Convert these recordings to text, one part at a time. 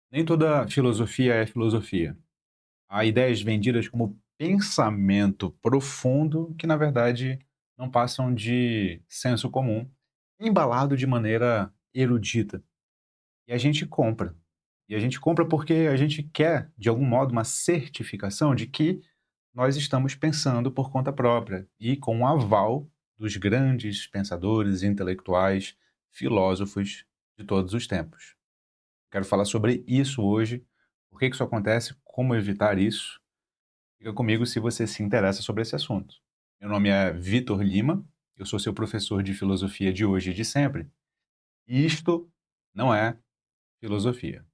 Nem toda filosofia é filosofia. Há ideias vendidas como pensamento profundo que, na verdade, não passam de senso comum, embalado de maneira erudita. E a gente compra. E a gente compra porque a gente quer, de algum modo, uma certificação de que nós estamos pensando por conta própria e com o aval dos grandes pensadores, intelectuais, filósofos de todos os tempos. Quero falar sobre isso hoje, por que que isso acontece, como evitar isso. Fica comigo se você se interessa sobre esse assunto. Meu nome é Vitor Lima, eu sou seu professor de filosofia de hoje e de sempre, e isto não é filosofia.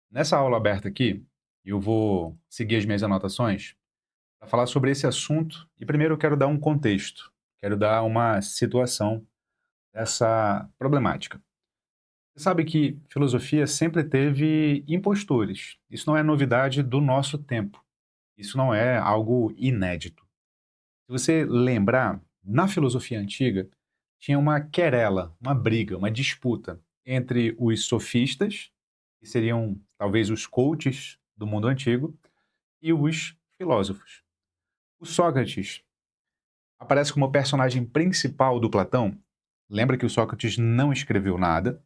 Nessa aula aberta aqui, eu vou seguir as minhas anotações para falar sobre esse assunto e primeiro eu quero dar um contexto, quero dar uma situação dessa problemática. Você sabe que filosofia sempre teve impostores. Isso não é novidade do nosso tempo. Isso não é algo inédito. Se você lembrar, na filosofia antiga, tinha uma querela, uma briga, uma disputa entre os sofistas, que seriam talvez os coaches do mundo antigo, e os filósofos. O Sócrates aparece como personagem principal do Platão. Lembra que o Sócrates não escreveu nada,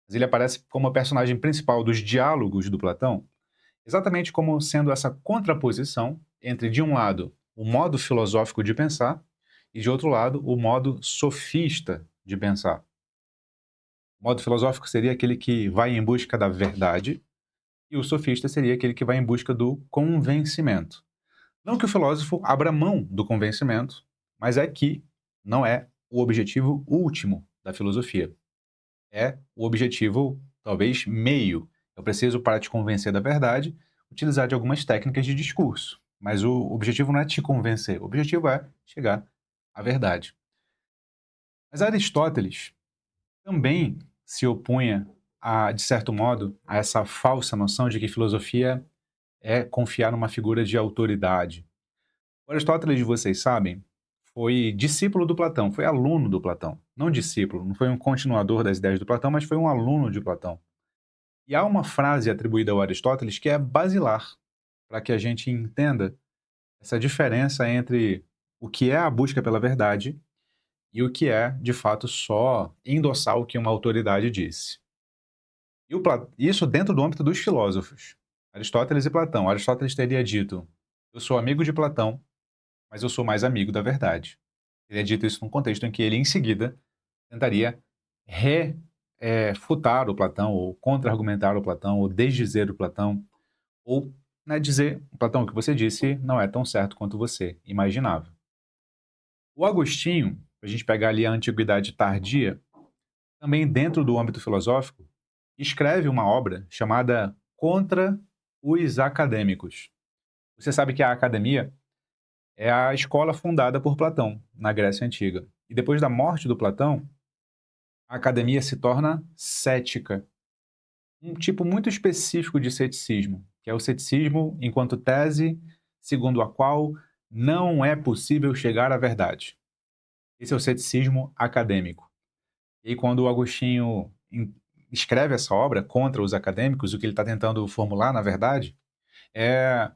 mas ele aparece como personagem principal dos diálogos do Platão, exatamente como sendo essa contraposição entre, de um lado, o modo filosófico de pensar e, de outro lado, o modo sofista de pensar. O modo filosófico seria aquele que vai em busca da verdade e o sofista seria aquele que vai em busca do convencimento. Não que o filósofo abra mão do convencimento, mas é que não é o objetivo último da filosofia. É o objetivo, talvez, meio. Eu preciso, para te convencer da verdade, utilizar de algumas técnicas de discurso. Mas o objetivo não é te convencer, o objetivo é chegar à verdade. Mas Aristóteles também se opunha, de certo modo, a essa falsa noção de que filosofia é confiar numa figura de autoridade. O Aristóteles, vocês sabem, foi discípulo do Platão, foi aluno do Platão. Não discípulo, não foi um continuador das ideias do Platão, mas foi um aluno de Platão. E há uma frase atribuída ao Aristóteles que é basilar, para que a gente entenda essa diferença entre o que é a busca pela verdade e o que é, de fato, só endossar o que uma autoridade disse. E isso dentro do âmbito dos filósofos, Aristóteles e Platão. Aristóteles teria dito: eu sou amigo de Platão, mas eu sou mais amigo da verdade. Teria dito isso num contexto em que ele, em seguida, tentaria refutar o Platão, ou contra-argumentar o Platão, ou desdizer o Platão, ou, né, dizer, Platão, o que você disse não é tão certo quanto você imaginava. O Agostinho, a gente pegar ali a Antiguidade Tardia, também dentro do âmbito filosófico, escreve uma obra chamada Contra os Acadêmicos. Você sabe que a academia é a escola fundada por Platão, na Grécia Antiga. E depois da morte do Platão, a academia se torna cética, um tipo muito específico de ceticismo, que é o ceticismo enquanto tese segundo a qual não é possível chegar à verdade. Esse é o ceticismo acadêmico. E quando o Agostinho escreve essa obra contra os acadêmicos, o que ele está tentando formular, na verdade, é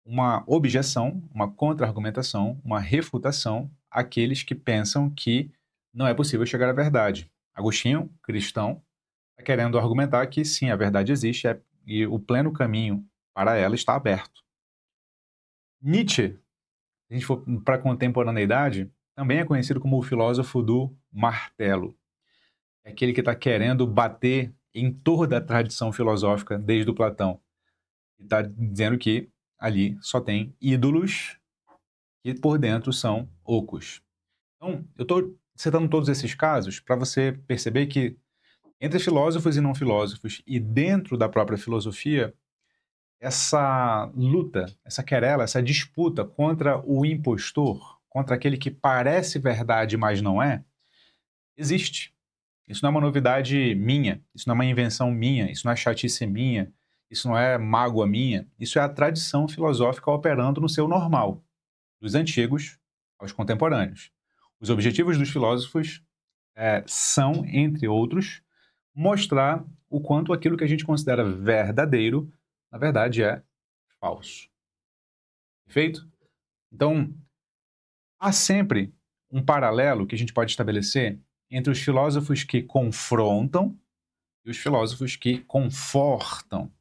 uma objeção, uma contra-argumentação, uma refutação àqueles que pensam que não é possível chegar à verdade. Agostinho, cristão, está querendo argumentar que sim, a verdade existe e o pleno caminho para ela está aberto. Nietzsche, se a gente for para a contemporaneidade, também é conhecido como o filósofo do martelo. É aquele que está querendo bater em toda a tradição filosófica desde o Platão. E está dizendo que ali só tem ídolos que por dentro são ocos. Então, eu estou citando todos esses casos para você perceber que entre filósofos e não filósofos e dentro da própria filosofia, essa luta, essa querela, essa disputa contra o impostor, contra aquele que parece verdade, mas não é, existe. Isso não é uma novidade minha, isso não é uma invenção minha, isso não é chatice minha, isso não é mágoa minha, isso é a tradição filosófica operando no seu normal, dos antigos aos contemporâneos. Os objetivos dos filósofos são, entre outros, mostrar o quanto aquilo que a gente considera verdadeiro, na verdade, é falso. Perfeito? Então, há sempre um paralelo que a gente pode estabelecer entre os filósofos que confrontam e os filósofos que confortam.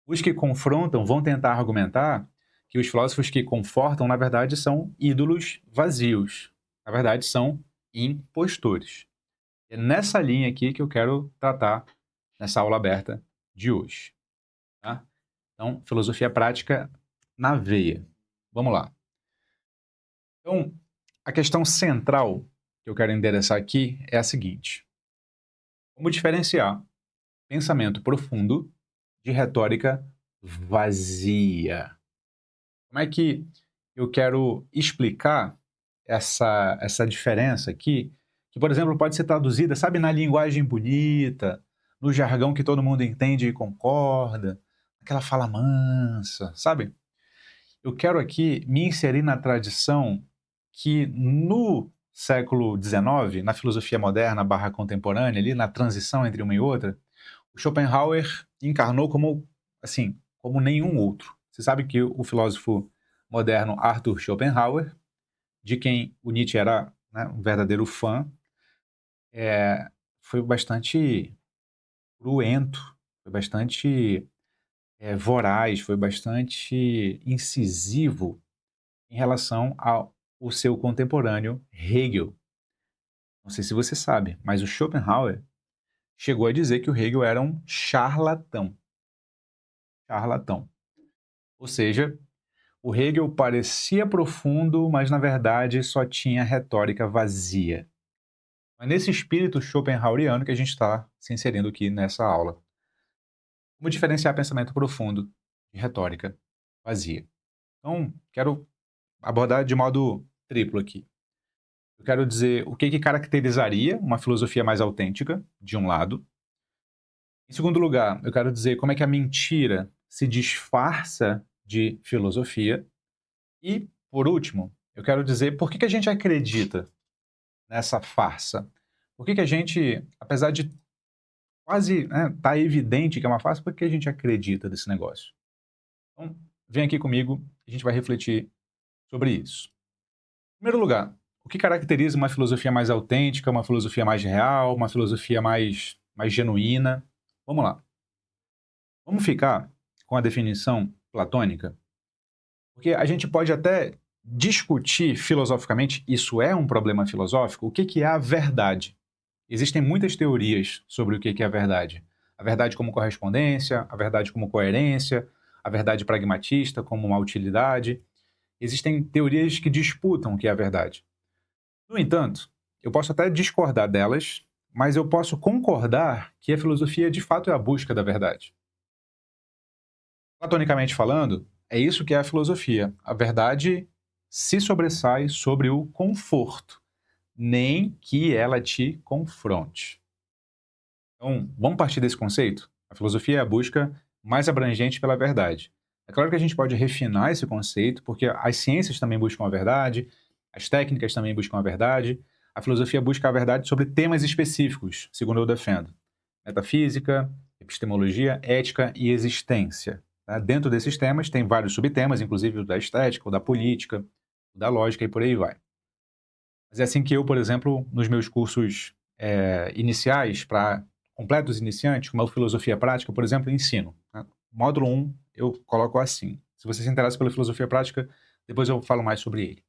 Os que confrontam vão tentar argumentar que os filósofos que confortam, na verdade, são ídolos vazios. Na verdade, são impostores. É nessa linha aqui que eu quero tratar nessa aula aberta de hoje. Tá? Então, filosofia prática na veia. Vamos lá. Então, a questão central que eu quero endereçar aqui é a seguinte: como diferenciar pensamento profundo de retórica vazia? Como é que eu quero explicar essa diferença aqui, que, por exemplo, pode ser traduzida, sabe, na linguagem bonita, no jargão que todo mundo entende e concorda, aquela fala mansa, sabe? Eu quero aqui me inserir na tradição que no século XIX, na filosofia moderna barra contemporânea, ali na transição entre uma e outra, o Schopenhauer encarnou como, assim, como nenhum outro. Você sabe que o filósofo moderno Arthur Schopenhauer, de quem o Nietzsche era, né, um verdadeiro fã, foi bastante cruento, foi bastante voraz, foi bastante incisivo em relação ao seu contemporâneo Hegel. Não sei se você sabe, mas o Schopenhauer chegou a dizer que o Hegel era um charlatão. Charlatão. Ou seja, o Hegel parecia profundo, mas na verdade só tinha retórica vazia. É nesse espírito schopenhaueriano que a gente está se inserindo aqui nessa aula. Como diferenciar pensamento profundo de retórica vazia? Então, quero abordar de modo triplo aqui. Eu quero dizer o que caracterizaria uma filosofia mais autêntica, de um lado. Em segundo lugar, eu quero dizer como é que a mentira se disfarça de filosofia. E, por último, eu quero dizer por que a gente acredita nessa farsa. Por que a gente, apesar de quase tá evidente que é uma farsa, por que a gente acredita nesse negócio? Então, vem aqui comigo, a gente vai refletir sobre isso. Em primeiro lugar, o que caracteriza uma filosofia mais autêntica, uma filosofia mais real, uma filosofia mais genuína? Vamos lá. Vamos ficar com a definição platônica, porque a gente pode até discutir filosoficamente, isso é um problema filosófico, o que é a verdade? Existem muitas teorias sobre o que é a verdade. A verdade como correspondência, a verdade como coerência, a verdade pragmatista como uma utilidade. Existem teorias que disputam o que é a verdade. No entanto, eu posso até discordar delas, mas eu posso concordar que a filosofia de fato é a busca da verdade. Platonicamente falando, é isso que é a filosofia. A verdade se sobressai sobre o conforto, nem que ela te confronte. Então, vamos partir desse conceito? A filosofia é a busca mais abrangente pela verdade. É claro que a gente pode refinar esse conceito, porque as ciências também buscam a verdade, as técnicas também buscam a verdade. A filosofia busca a verdade sobre temas específicos, segundo eu defendo. Metafísica, epistemologia, ética e existência. Tá? Dentro desses temas tem vários subtemas, inclusive o da estética, o da política, o da lógica e por aí vai. Mas é assim que eu, por exemplo, nos meus cursos iniciais, para completos iniciantes, como a filosofia prática, por exemplo, ensino. Né? Módulo 1, eu coloco assim. Se você se interessa pela filosofia prática, depois eu falo mais sobre ele.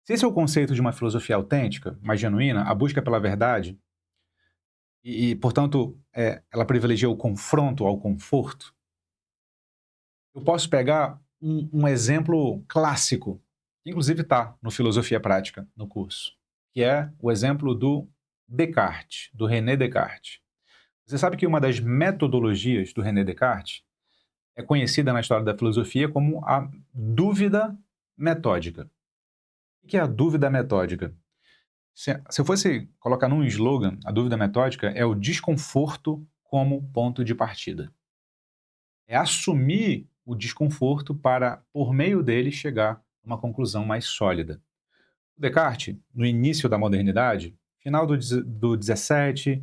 Se esse é o conceito de uma filosofia autêntica, mais genuína, a busca pela verdade, portanto, ela privilegia o confronto ao conforto, eu posso pegar um exemplo clássico, que inclusive está no Filosofia Prática, no curso, que é o exemplo do Descartes, do René Descartes. Você sabe que uma das metodologias do René Descartes é conhecida na história da filosofia como a dúvida metódica. O que é a dúvida metódica? Se eu fosse colocar num slogan, a dúvida metódica é o desconforto como ponto de partida. É assumir o desconforto para, por meio dele, chegar a uma conclusão mais sólida. Descartes, no início da modernidade, final do 17,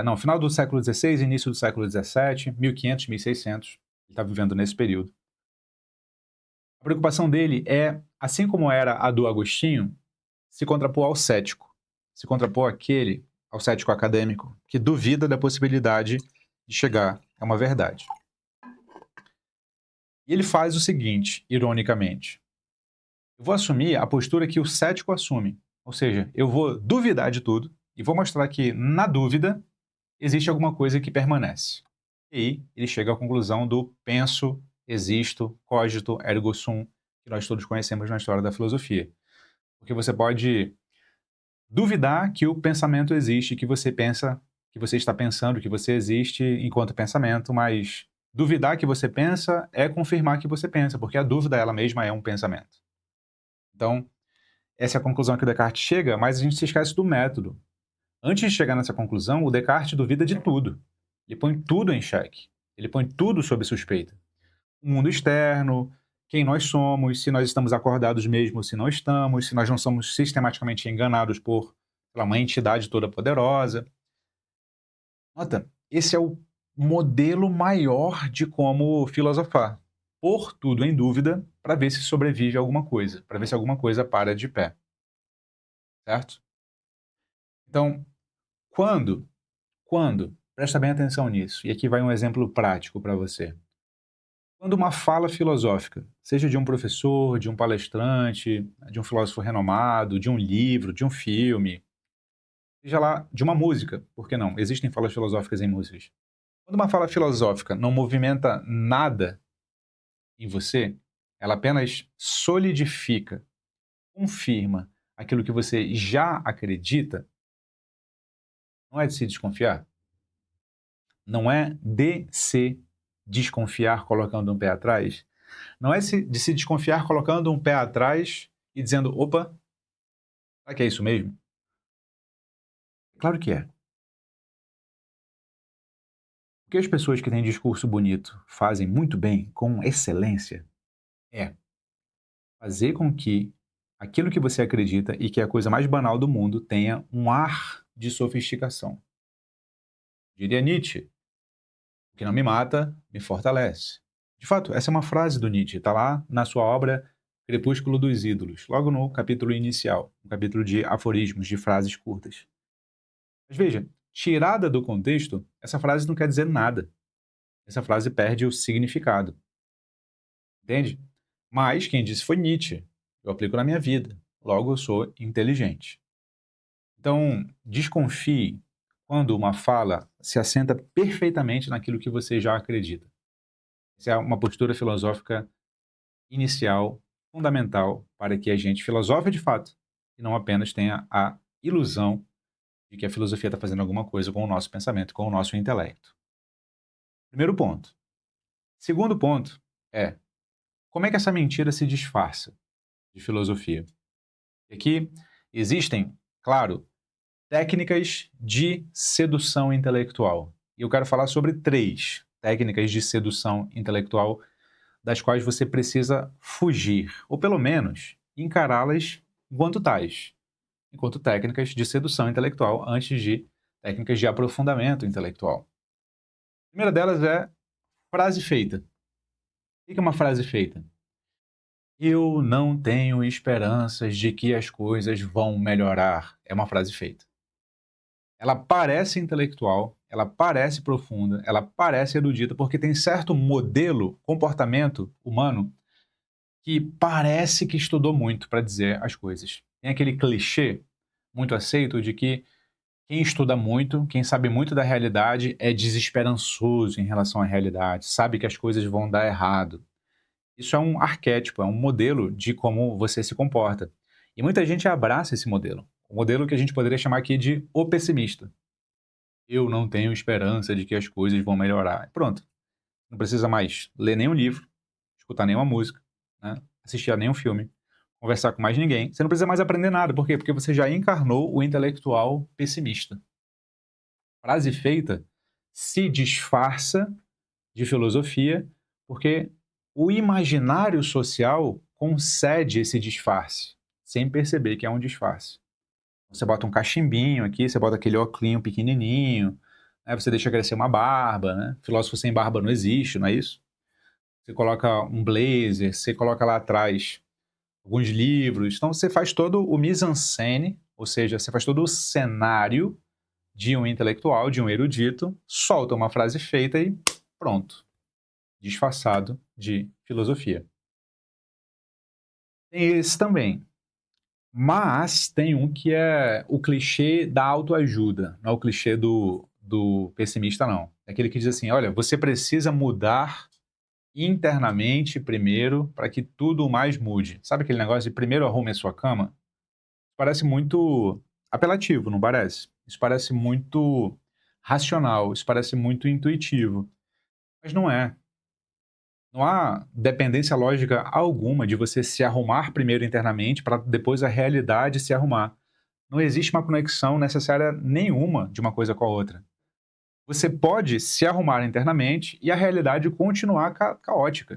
não, final do século XVI, início do século XVII, 1500, 1600, ele está vivendo nesse período. A preocupação dele é, assim como era a do Agostinho, se contrapor ao cético, se contrapor ao cético acadêmico, que duvida da possibilidade de chegar a uma verdade. E ele faz o seguinte, ironicamente: eu vou assumir a postura que o cético assume, ou seja, eu vou duvidar de tudo e vou mostrar que, na dúvida, existe alguma coisa que permanece. E aí ele chega à conclusão do penso, existo, cogito, ergo sum, que nós todos conhecemos na história da filosofia. Porque você pode duvidar que o pensamento existe, que você pensa, que você está pensando, que você existe enquanto pensamento, mas duvidar que você pensa é confirmar que você pensa, porque a dúvida ela mesma é um pensamento. Então, essa é a conclusão que o Descartes chega, mas a gente se esquece do método. Antes de chegar nessa conclusão, o Descartes duvida de tudo. Ele põe tudo em xeque. Ele põe tudo sob suspeita. O mundo externo, quem nós somos, se nós estamos acordados mesmo, se não estamos, se nós não somos sistematicamente enganados por uma entidade toda poderosa. Nota, esse é o modelo maior de como filosofar. Pôr tudo em dúvida para ver se sobrevive alguma coisa, para ver se alguma coisa para de pé. Certo? Então, quando, presta bem atenção nisso, e aqui vai um exemplo prático para você. Quando uma fala filosófica, seja de um professor, de um palestrante, de um filósofo renomado, de um livro, de um filme, seja lá de uma música, por que não? Existem falas filosóficas em músicas. Quando uma fala filosófica não movimenta nada em você, ela apenas solidifica, confirma aquilo que você já acredita, não é de se desconfiar? Não é de se desconfiar colocando um pé atrás? Não é de se desconfiar colocando um pé atrás e dizendo, opa, será que é isso mesmo? Claro que é. O que as pessoas que têm discurso bonito fazem muito bem, com excelência, é fazer com que aquilo que você acredita e que é a coisa mais banal do mundo tenha um ar de sofisticação. Diria Nietzsche, o que não me mata, me fortalece. De fato, essa é uma frase do Nietzsche, está lá na sua obra Crepúsculo dos Ídolos, logo no capítulo inicial, no capítulo de aforismos, de frases curtas. Mas veja, tirada do contexto, essa frase não quer dizer nada. Essa frase perde o significado. Entende? Mas quem disse foi Nietzsche. Eu aplico na minha vida. Logo, eu sou inteligente. Então, desconfie quando uma fala se assenta perfeitamente naquilo que você já acredita. Essa é uma postura filosófica inicial, fundamental, para que a gente filosofe de fato e não apenas tenha a ilusão de que a filosofia está fazendo alguma coisa com o nosso pensamento, com o nosso intelecto. Primeiro ponto. Segundo ponto é, como é que essa mentira se disfarça de filosofia? E aqui existem, claro, técnicas de sedução intelectual. E eu quero falar sobre 3 técnicas de sedução intelectual das quais você precisa fugir, ou pelo menos encará-las enquanto tais, enquanto técnicas de sedução intelectual antes de técnicas de aprofundamento intelectual. A primeira delas é frase feita. O que é uma frase feita? Eu não tenho esperanças de que as coisas vão melhorar. É uma frase feita. Ela parece intelectual, ela parece profunda, ela parece erudita, porque tem certo modelo, comportamento humano, que parece que estudou muito para dizer as coisas. Tem aquele clichê muito aceito de que quem estuda muito, quem sabe muito da realidade, é desesperançoso em relação à realidade, sabe que as coisas vão dar errado. Isso é um arquétipo, é um modelo de como você se comporta. E muita gente abraça esse modelo. O modelo que a gente poderia chamar aqui de o pessimista. Eu não tenho esperança de que as coisas vão melhorar. Pronto. Não precisa mais ler nenhum livro, escutar nenhuma música, né? Assistir a nenhum filme, conversar com mais ninguém. Você não precisa mais aprender nada. Por quê? Porque você já encarnou o intelectual pessimista. Frase feita se disfarça de filosofia porque o imaginário social concede esse disfarce. sem perceber que é um disfarce. Você bota um cachimbinho aqui, você bota aquele óculinho pequenininho, né, você deixa crescer uma barba, né? Filósofo sem barba não existe, não é isso? Você coloca um blazer, você coloca lá atrás alguns livros. Então você faz todo o mise-en-scène, ou seja, você faz todo o cenário de um intelectual, de um erudito, solta uma frase feita e pronto, disfarçado de filosofia. Tem esse também. Mas tem um que é o clichê da autoajuda, não é o clichê do pessimista, não. É aquele que diz assim: olha, você precisa mudar internamente primeiro para que tudo mais mude. Sabe aquele negócio de primeiro arrume a sua cama? Parece muito apelativo, não parece? Isso parece muito racional, isso parece muito intuitivo, mas não é. Não há dependência lógica alguma de você se arrumar primeiro internamente para depois a realidade se arrumar. Não existe uma conexão necessária nenhuma de uma coisa com a outra. Você pode se arrumar internamente e a realidade continuar caótica.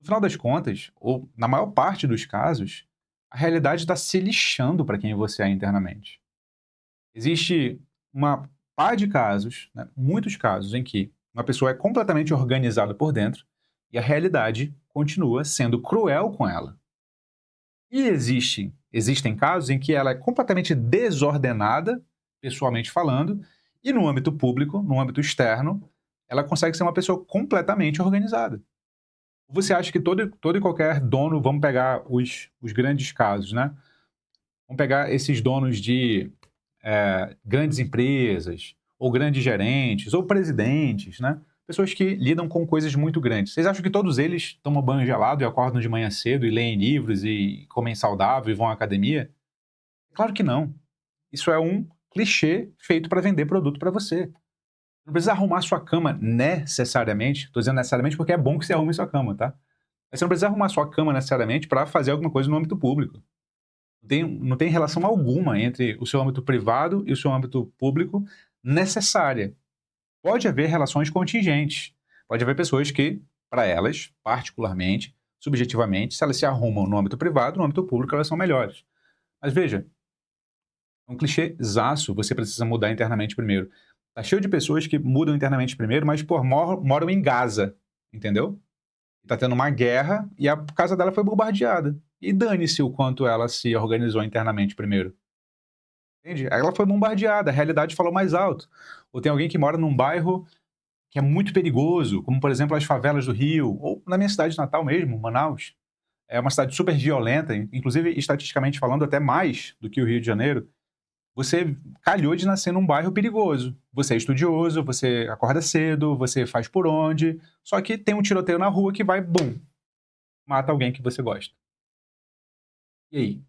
No final das contas, ou na maior parte dos casos, a realidade está se lixando para quem você é internamente. Existe uma pá de casos, né, muitos casos, em que uma pessoa é completamente organizada por dentro e a realidade continua sendo cruel com ela. E existem casos em que ela é completamente desordenada, pessoalmente falando, e no âmbito público, no âmbito externo, ela consegue ser uma pessoa completamente organizada. Você acha que todo e qualquer dono, vamos pegar os grandes casos, né? Vamos pegar esses donos de grandes empresas, ou grandes gerentes, ou presidentes, né? Pessoas que lidam com coisas muito grandes. Vocês acham que todos eles tomam banho gelado e acordam de manhã cedo e leem livros e comem saudável e vão à academia? Claro que não. Isso é um clichê feito para vender produto para você. Não precisa arrumar sua cama necessariamente. Estou dizendo necessariamente porque é bom que você arrume sua cama, tá? Mas você não precisa arrumar sua cama necessariamente para fazer alguma coisa no âmbito público. Não tem relação alguma entre o seu âmbito privado e o seu âmbito público necessária. Pode haver relações contingentes. Pode haver pessoas que, para elas, particularmente, subjetivamente, se elas se arrumam no âmbito privado, no âmbito público, elas são melhores. Mas veja, é um clichêzaço, você precisa mudar internamente primeiro. Tá cheio de pessoas que mudam internamente primeiro, mas, pô, moram em Gaza, entendeu? Tá tendo uma guerra e a casa dela foi bombardeada. E dane-se o quanto ela se organizou internamente primeiro. Entende? Ela foi bombardeada, a realidade falou mais alto. Ou tem alguém que mora num bairro que é muito perigoso, como por exemplo as favelas do Rio, ou na minha cidade natal mesmo, Manaus. É uma cidade super violenta, inclusive estatisticamente falando até mais do que o Rio de Janeiro. Você calhou de nascer num bairro perigoso. Você é estudioso, você acorda cedo, você faz por onde, só que tem um tiroteio na rua que vai, bum, mata alguém que você gosta. E aí?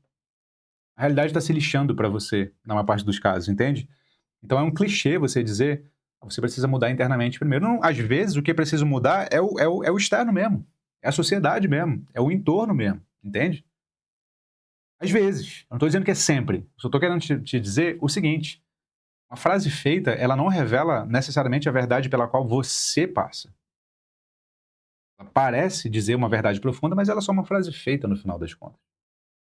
A realidade está se lixando para você, na maior parte dos casos, entende? Então é um clichê você dizer: "Ah, você precisa mudar internamente primeiro." Não, às vezes o que é preciso mudar é o externo mesmo, é a sociedade mesmo, é o entorno mesmo, entende? Às vezes, eu não estou dizendo que é sempre, só estou querendo te dizer o seguinte: uma frase feita, ela não revela necessariamente a verdade pela qual você passa. Ela parece dizer uma verdade profunda, mas ela é só uma frase feita no final das contas.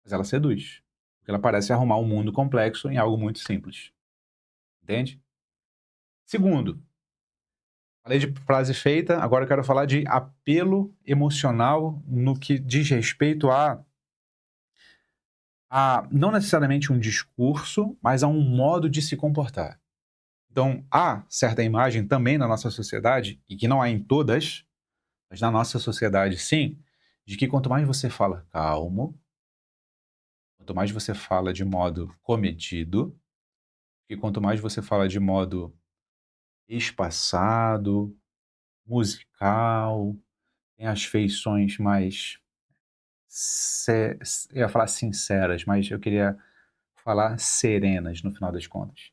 Mas ela seduz, porque ela parece arrumar um mundo complexo em algo muito simples, entende? Segundo, falei de frase feita, agora eu quero falar de apelo emocional no que diz respeito a não necessariamente um discurso, mas a um modo de se comportar. Então, há certa imagem também na nossa sociedade, e que não há em todas, mas na nossa sociedade sim, de que quanto mais você fala calmo, quanto mais você fala de modo comedido, e quanto mais você fala de modo espaçado, musical, tem as feições mais eu ia falar sinceras, mas eu queria falar serenas no final das contas.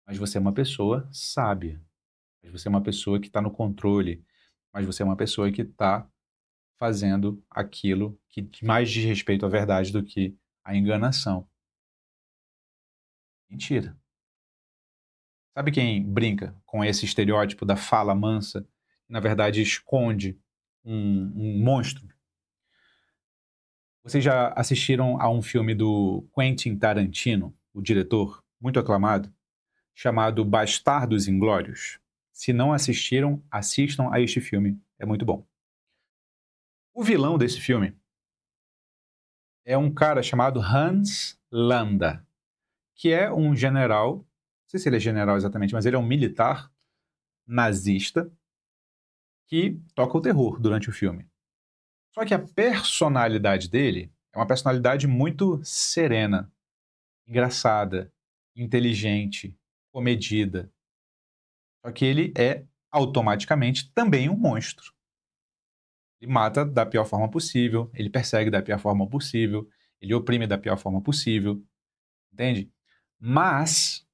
Mas você é uma pessoa sábia, mas você é uma pessoa que está no controle, mas você é uma pessoa que está fazendo aquilo que mais diz respeito à verdade do que à enganação. Mentira. Sabe quem brinca com esse estereótipo da fala mansa, que na verdade esconde um monstro? Vocês já assistiram a um filme do Quentin Tarantino, o diretor, muito aclamado, chamado Bastardos Inglórios? Se não assistiram, assistam a este filme, é muito bom. O vilão desse filme é um cara chamado Hans Landa, que é um general, não sei se ele é general exatamente, mas ele é um militar nazista que toca o terror durante o filme. Só que a personalidade dele é uma personalidade muito serena, engraçada, inteligente, comedida. Só que ele é automaticamente também um monstro. Ele mata da pior forma possível, ele persegue da pior forma possível, ele oprime da pior forma possível, entende? Mas,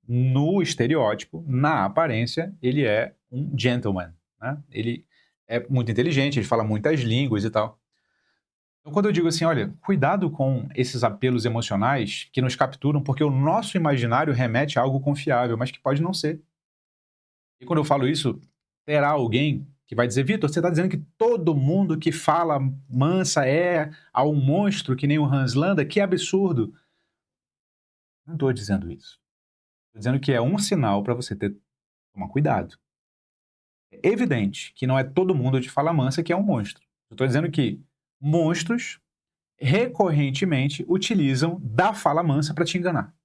no estereótipo, na aparência, ele é um gentleman, né? Ele é muito inteligente, ele fala muitas línguas e tal. Então, quando eu digo assim, olha, cuidado com esses apelos emocionais que nos capturam, porque o nosso imaginário remete a algo confiável, mas que pode não ser. E quando eu falo isso, terá alguém que vai dizer, Vitor, você está dizendo que todo mundo que fala mansa é a um monstro que nem o Hans Landa? Que absurdo! Não estou dizendo isso. Estou dizendo que é um sinal para você tomar cuidado. É evidente que não é todo mundo de fala mansa que é um monstro. Eu estou dizendo que monstros recorrentemente utilizam da fala mansa para te enganar.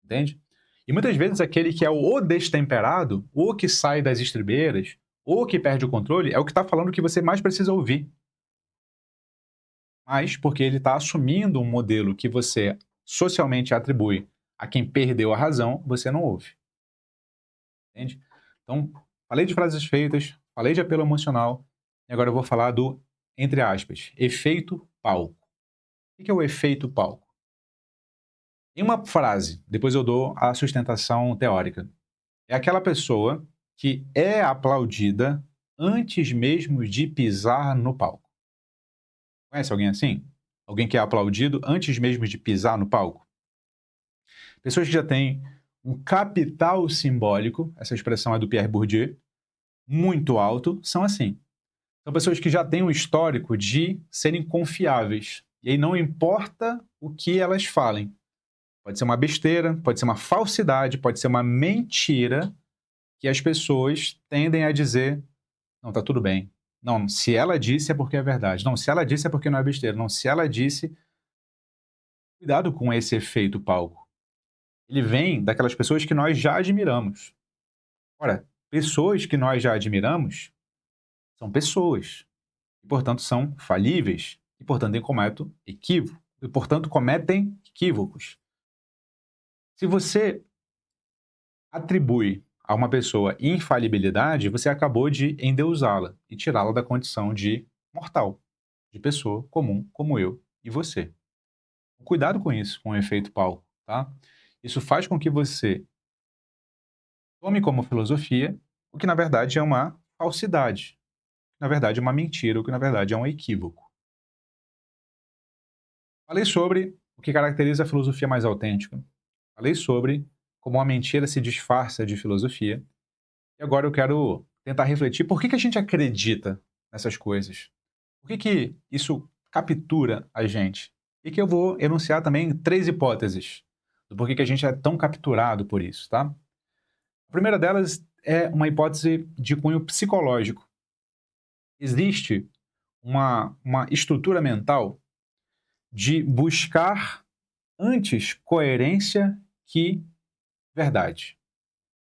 Entende? E muitas vezes aquele que é o destemperado, o que sai das estribeiras, ou que perde o controle, é o que está falando o que você mais precisa ouvir. Mas porque ele está assumindo um modelo que você socialmente atribui a quem perdeu a razão, você não ouve. Entende? Então, falei de frases feitas, falei de apelo emocional, e agora eu vou falar do, entre aspas, efeito palco. O que é o efeito palco? Em uma frase, depois eu dou a sustentação teórica. É aquela pessoa que é aplaudida antes mesmo de pisar no palco. Conhece alguém assim? Alguém que é aplaudido antes mesmo de pisar no palco? Pessoas que já têm um capital simbólico, essa expressão é do Pierre Bourdieu, muito alto, são assim. São pessoas que já têm um histórico de serem confiáveis. E aí não importa o que elas falem. Pode ser uma besteira, pode ser uma falsidade, pode ser uma mentira, que as pessoas tendem a dizer: não, tá tudo bem. Não, se ela disse é porque é verdade. Não, se ela disse é porque não é besteira. Não, se ela disse. Cuidado com esse efeito palco. Ele vem daquelas pessoas que nós já admiramos. Ora, pessoas que nós já admiramos são pessoas. E, portanto, são falíveis. E, portanto, cometem equívocos. Se você atribui a uma pessoa infalibilidade, você acabou de endeusá-la e tirá-la da condição de mortal, de pessoa comum como eu e você. Cuidado com isso, com o efeito palco, tá? Isso faz com que você tome como filosofia o que na verdade é uma falsidade, na verdade é uma mentira, o que na verdade é um equívoco. Falei sobre o que caracteriza a filosofia mais autêntica. Falei sobre como a mentira se disfarça de filosofia. E agora eu quero tentar refletir por que a gente acredita nessas coisas. Por que isso captura a gente? E que eu vou enunciar também 3 hipóteses do porquê que a gente é tão capturado por isso, tá? A primeira delas é uma hipótese de cunho psicológico. Existe uma estrutura mental de buscar antes coerência que verdade.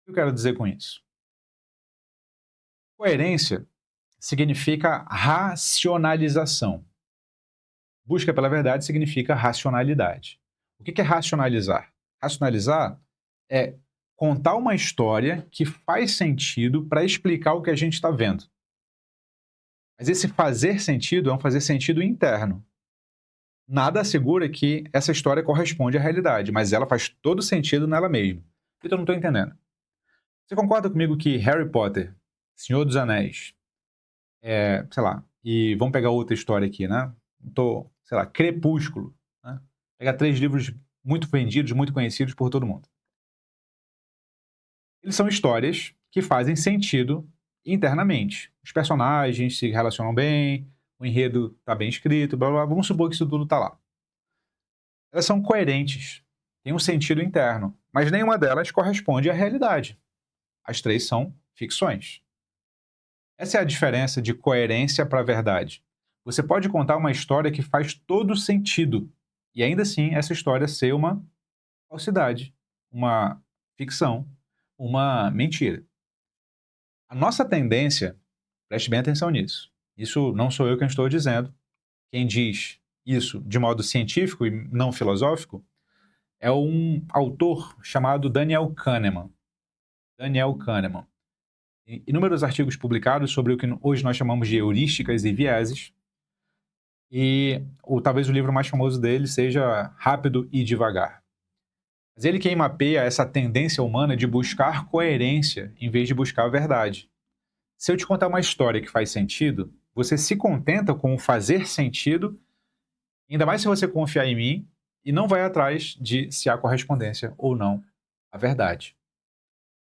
O que eu quero dizer com isso? Coerência significa racionalização. Busca pela verdade significa racionalidade. O que é racionalizar? Racionalizar é contar uma história que faz sentido para explicar o que a gente está vendo. Mas esse fazer sentido é um fazer sentido interno. Nada assegura que essa história corresponde à realidade, mas ela faz todo sentido nela mesma. Então eu não estou entendendo. Você concorda comigo que Harry Potter, Senhor dos Anéis, sei lá, e vamos pegar outra história aqui, né? Sei lá, Crepúsculo, né? Pegar 3 livros muito vendidos, muito conhecidos por todo mundo. Eles são histórias que fazem sentido internamente. Os personagens se relacionam bem, o o enredo está bem escrito, blá, blá, blá, vamos supor que isso tudo está lá. Elas são coerentes, têm um sentido interno, mas nenhuma delas corresponde à realidade. As três são ficções. Essa é a diferença de coerência para a verdade. Você pode contar uma história que faz todo sentido, e ainda assim essa história ser uma falsidade, uma ficção, uma mentira. A nossa tendência, preste bem atenção nisso, isso não sou eu quem estou dizendo, quem diz isso de modo científico e não filosófico é um autor chamado Daniel Kahneman. Daniel Kahneman. Inúmeros artigos publicados sobre o que hoje nós chamamos de heurísticas e vieses, e talvez o livro mais famoso dele seja Rápido e Devagar. Mas ele quem mapeia essa tendência humana de buscar coerência em vez de buscar a verdade. Se eu te contar uma história que faz sentido, você se contenta com o fazer sentido, ainda mais se você confiar em mim, e não vai atrás de se há correspondência ou não à verdade.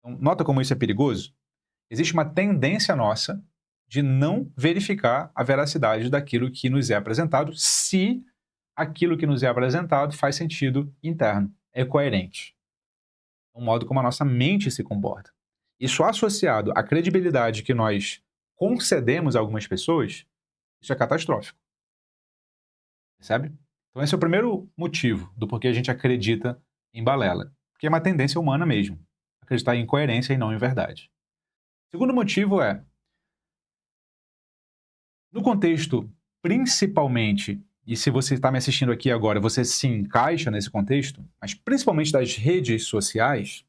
Então, nota como isso é perigoso? Existe uma tendência nossa de não verificar a veracidade daquilo que nos é apresentado, se aquilo que nos é apresentado faz sentido interno, é coerente. É um modo como a nossa mente se comporta. Isso associado à credibilidade que nós concedemos a algumas pessoas, isso é catastrófico. Percebe? Então esse é o primeiro motivo do porquê a gente acredita em balela. Porque é uma tendência humana mesmo. Acreditar em coerência e não em verdade. O segundo motivo é, no contexto, principalmente, e se você está me assistindo aqui agora, você se encaixa nesse contexto, mas principalmente das redes sociais,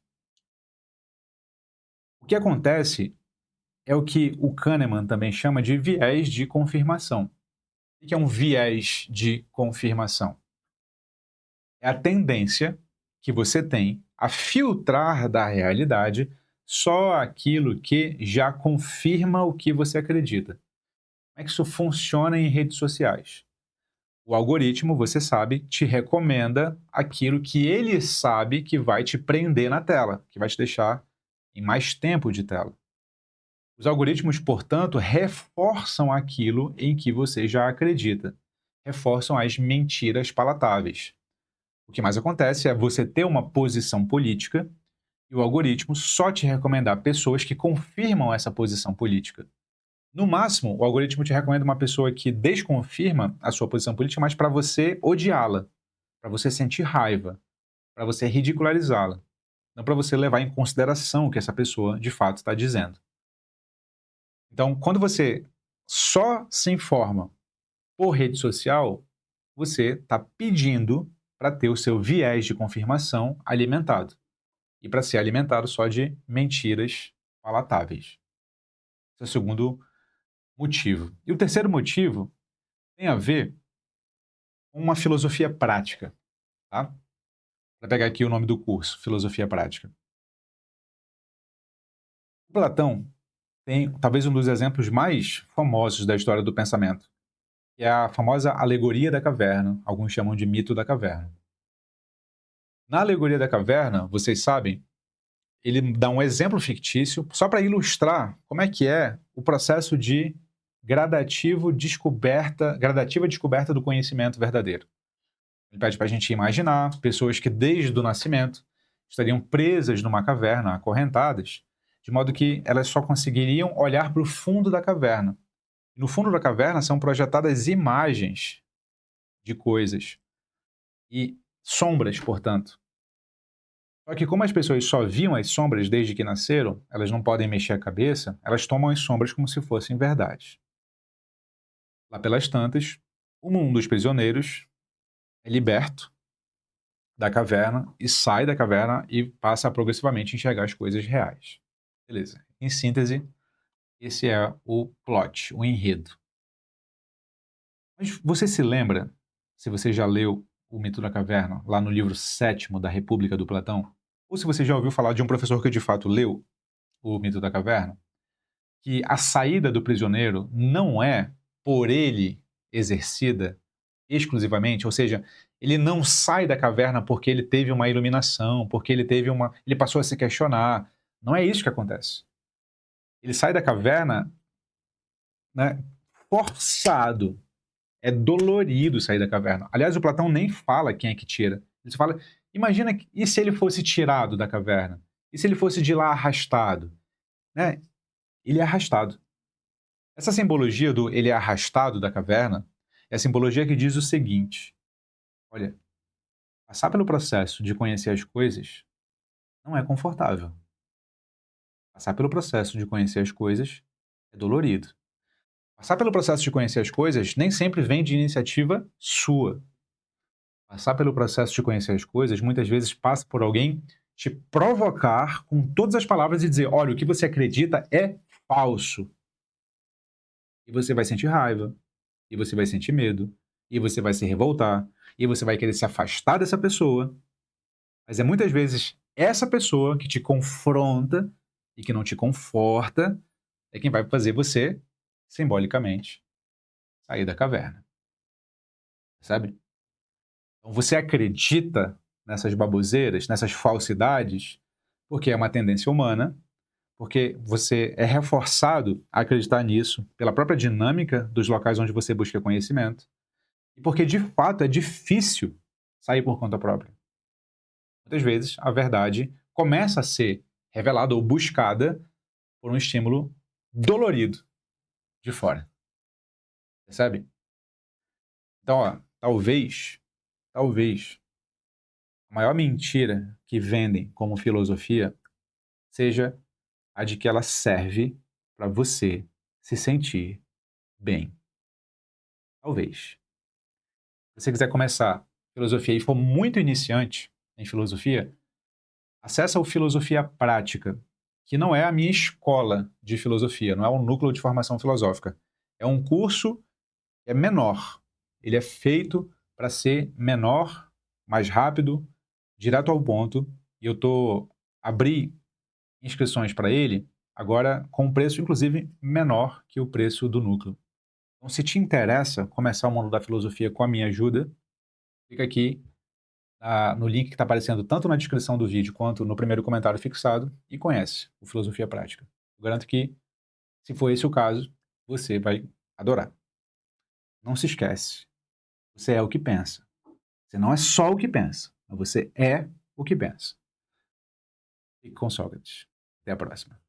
o que acontece é o que o Kahneman também chama de viés de confirmação. O que é um viés de confirmação? É a tendência que você tem a filtrar da realidade só aquilo que já confirma o que você acredita. Como é que isso funciona em redes sociais? O algoritmo, você sabe, te recomenda aquilo que ele sabe que vai te prender na tela, que vai te deixar em mais tempo de tela. Os algoritmos, portanto, reforçam aquilo em que você já acredita, reforçam as mentiras palatáveis. O que mais acontece é você ter uma posição política e o algoritmo só te recomendar pessoas que confirmam essa posição política. No máximo, o algoritmo te recomenda uma pessoa que desconfirma a sua posição política, mas para você odiá-la, para você sentir raiva, para você ridicularizá-la, não para você levar em consideração o que essa pessoa de fato está dizendo. Então, quando você só se informa por rede social, você está pedindo para ter o seu viés de confirmação alimentado. E para ser alimentado só de mentiras palatáveis. Esse é o segundo motivo. E o terceiro motivo tem a ver com uma filosofia prática. Tá? Para pegar aqui o nome do curso, Filosofia Prática. O Platão tem talvez um dos exemplos mais famosos da história do pensamento, que é a famosa alegoria da caverna, alguns chamam de mito da caverna. Na alegoria da caverna, vocês sabem, ele dá um exemplo fictício só para ilustrar como é que é o processo de gradativa descoberta do conhecimento verdadeiro. Ele pede para a gente imaginar pessoas que desde o nascimento estariam presas numa caverna, acorrentadas, de modo que elas só conseguiriam olhar para o fundo da caverna. No fundo da caverna são projetadas imagens de coisas e sombras, portanto. Só que como as pessoas só viam as sombras desde que nasceram, elas não podem mexer a cabeça, elas tomam as sombras como se fossem verdade. Lá pelas tantas, um dos prisioneiros é liberto da caverna e sai da caverna e passa a progressivamente enxergar as coisas reais. Beleza. Em síntese, esse é o plot, o enredo. Mas você se lembra, se você já leu O Mito da Caverna, lá no livro 7º da República do Platão, ou se você já ouviu falar de um professor que de fato leu O Mito da Caverna, que a saída do prisioneiro não é por ele exercida exclusivamente, ou seja, ele não sai da caverna porque ele teve uma iluminação, porque ele passou a se questionar. Não é isso que acontece. Ele sai da caverna, né, forçado É dolorido sair da caverna. Aliás, o Platão nem fala quem é que tira. Ele só fala, imagina, e se ele fosse tirado da caverna? E se ele fosse de lá arrastado? Né? Ele é arrastado. Essa simbologia do ele é arrastado da caverna é a simbologia que diz o seguinte: olha, passar pelo processo de conhecer as coisas não é confortável. Passar pelo processo de conhecer as coisas é dolorido. Passar pelo processo de conhecer as coisas nem sempre vem de iniciativa sua. Passar pelo processo de conhecer as coisas muitas vezes passa por alguém te provocar com todas as palavras e dizer: olha, o que você acredita é falso. E você vai sentir raiva, e você vai sentir medo, e você vai se revoltar, e você vai querer se afastar dessa pessoa. Mas é muitas vezes essa pessoa que te confronta e que não te conforta é quem vai fazer você, simbolicamente, sair da caverna. Sabe? Então você acredita nessas baboseiras, nessas falsidades, porque é uma tendência humana, porque você é reforçado a acreditar nisso pela própria dinâmica dos locais onde você busca conhecimento, e porque de fato é difícil sair por conta própria. Muitas vezes a verdade começa a ser revelada ou buscada por um estímulo dolorido de fora. Percebe? Então, ó, talvez, a maior mentira que vendem como filosofia seja a de que ela serve para você se sentir bem. Talvez. Se você quiser começar filosofia e for muito iniciante em filosofia, acessa o Filosofia Prática, que não é a minha escola de filosofia, não é um núcleo de formação filosófica. É um curso que é menor. Ele é feito para ser menor, mais rápido, direto ao ponto. E eu abri inscrições para ele agora com um preço, inclusive, menor que o preço do núcleo. Então, se te interessa começar o mundo da filosofia com a minha ajuda, clica aqui no link que está aparecendo tanto na descrição do vídeo quanto no primeiro comentário fixado e conhece o Filosofia Prática. Eu garanto que, se for esse o caso, você vai adorar. Não se esquece, você é o que pensa. Você não é só o que pensa, mas você é o que pensa. Fique com Sócrates. Até a próxima.